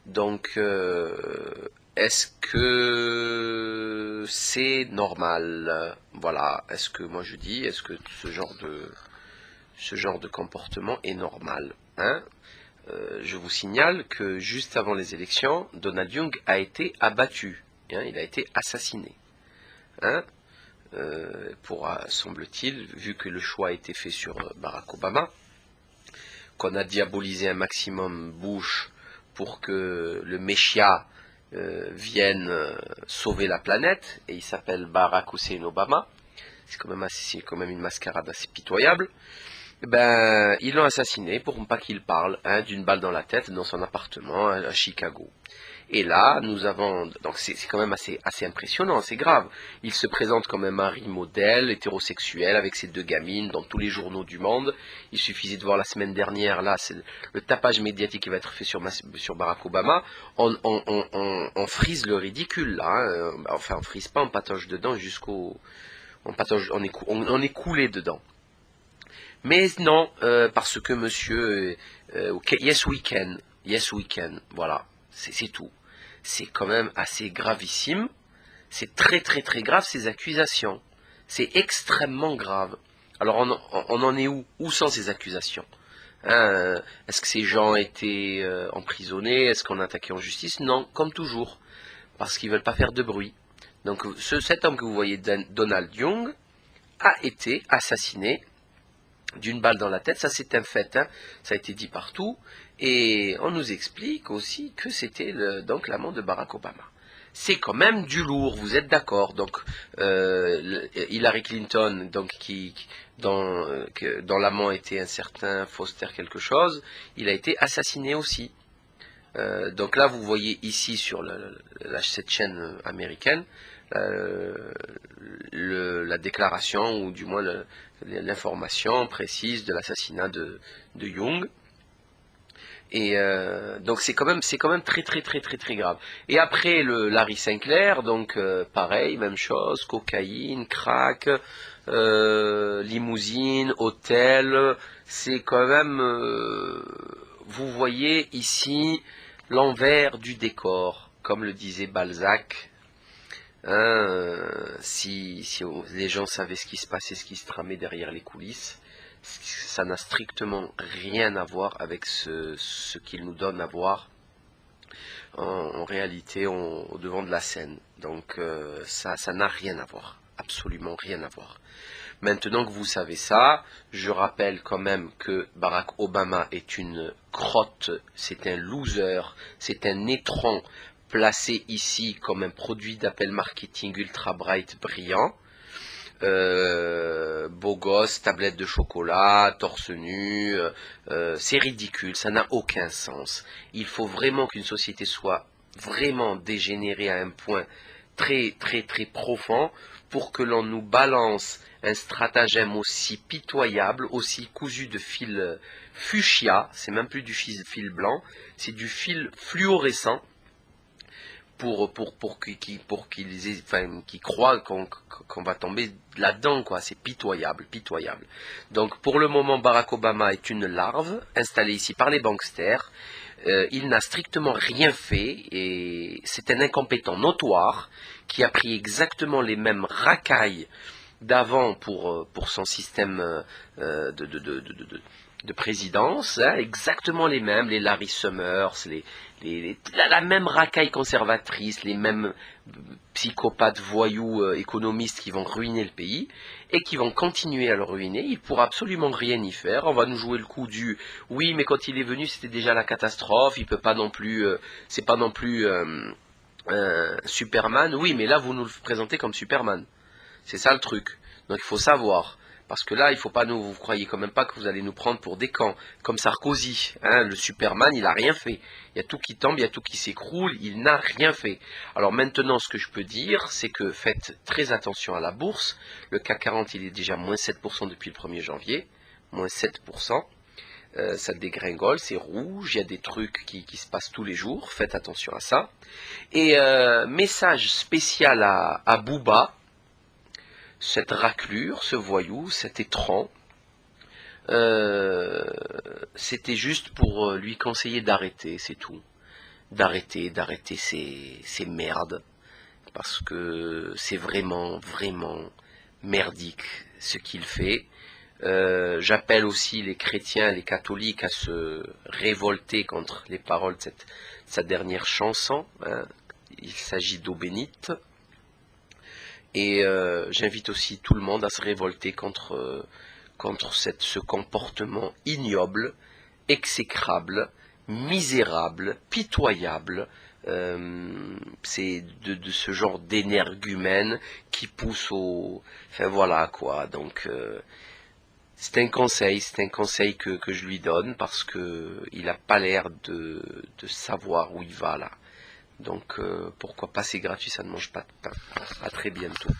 Donc, est-ce que c'est normal? Voilà. Est-ce que moi je dis, est-ce que ce genre de comportement est normal? Hein? Je vous signale que juste avant les élections, Donald Young a été abattu. Hein, il a été assassiné. Hein? Semble-t-il, vu que le choix a été fait sur Barack Obama, qu'on a diabolisé un maximum Bush pour que le Messia vienne sauver la planète, et il s'appelle Barack Hussein Obama, c'est quand même une mascarade assez pitoyable. Ben, ils l'ont assassiné pour ne pas qu'il parle, hein, d'une balle dans la tête dans son appartement à Chicago. Et là, nous avons, donc c'est quand même assez impressionnant, c'est grave. Il se présente comme un mari modèle, hétérosexuel, avec ses 2 gamines, dans tous les journaux du monde. Il suffisait de voir la semaine dernière, là, c'est le tapage médiatique qui va être fait sur Barack Obama. On frise le ridicule, là. Hein. Enfin, on frise pas, on patauge dedans jusqu'au... On est coulé dedans. Mais non, parce que monsieur... yes we can, voilà. C'est tout. C'est quand même assez gravissime. C'est très très très grave ces accusations. C'est extrêmement grave. Alors on en est où? Où sont ces accusations? Hein, est-ce que ces gens étaient emprisonnés? Est-ce qu'on a attaqué en justice? Non, comme toujours. Parce qu'ils ne veulent pas faire de bruit. Donc cet homme que vous voyez, Donald Young, a été assassiné d'une balle dans la tête, ça c'est un fait, hein. Ça a été dit partout, et on nous explique aussi que c'était donc l'amant de Barack Obama. C'est quand même du lourd, vous êtes d'accord? Donc Hillary Clinton, donc dont l'amant était un certain Foster quelque chose, il a été assassiné aussi. Donc là, vous voyez ici sur cette chaîne américaine la déclaration, ou du moins l'information précise de l'assassinat de Young. Et donc c'est quand même très très très très très grave. Et après Larry Sinclair, donc pareil, même chose, cocaïne, crack, limousine, hôtel. C'est quand même, vous voyez ici l'envers du décor, comme le disait Balzac. Hein, si les gens savaient ce qui se passait, ce qui se tramait derrière les coulisses, ça n'a strictement rien à voir avec ce qu'ils nous donnent à voir en réalité au devant de la scène. Donc ça n'a rien à voir, absolument rien à voir. Maintenant que vous savez ça, je rappelle quand même que Barack Obama est une crotte, c'est un loser, c'est un étron placé ici comme un produit d'appel marketing ultra bright brillant. Beau gosse, tablette de chocolat, torse nu, c'est ridicule, ça n'a aucun sens. Il faut vraiment qu'une société soit vraiment dégénérée à un point très très très profond pour que l'on nous balance un stratagème aussi pitoyable, aussi cousu de fil fuchsia, c'est même plus du fil blanc, c'est du fil fluorescent, qu'ils croient qu'on va tomber là-dedans, quoi. C'est pitoyable, pitoyable. Donc pour le moment, Barack Obama est une larve installée ici par les banksters. Il n'a strictement rien fait, et c'est un incompétent notoire qui a pris exactement les mêmes racailles d'avant pour son système de présidence, hein, exactement les mêmes, les Larry Summers, la même racaille conservatrice, les mêmes psychopathes voyous économistes qui vont ruiner le pays et qui vont continuer à le ruiner. Il ne pourra absolument rien y faire. On va nous jouer le coup du oui, mais quand il est venu, c'était déjà la catastrophe. Il peut pas non plus, c'est pas non plus Superman. Oui, mais là vous nous le présentez comme Superman. C'est ça le truc. Donc il faut savoir. Parce que là, il faut pas vous croyez quand même pas que vous allez nous prendre pour des cons, comme Sarkozy. Hein, le Superman, il a rien fait. Il y a tout qui tombe, il y a tout qui s'écroule, il n'a rien fait. Alors maintenant, ce que je peux dire, c'est que faites très attention à la bourse. Le CAC 40, il est déjà moins 7% depuis le 1er janvier. Moins 7%. Ça dégringole, c'est rouge, il y a des trucs qui se passent tous les jours. Faites attention à ça. Et message spécial à Booba. Cette raclure, ce voyou, cet étron, c'était juste pour lui conseiller d'arrêter, c'est tout. d'arrêter ces merdes, parce que c'est vraiment merdique ce qu'il fait. J'appelle aussi les chrétiens, les catholiques à se révolter contre les paroles de sa dernière chanson, hein. Il s'agit d'eau bénite. Et j'invite aussi tout le monde à se révolter contre ce comportement ignoble, exécrable, misérable, pitoyable. C'est de ce genre d'énergumène qui pousse au... Enfin voilà quoi, donc c'est un conseil que je lui donne parce que il n'a pas l'air de savoir où il va là. Donc pourquoi passer gratuit, ça ne mange pas de pain. À très bientôt.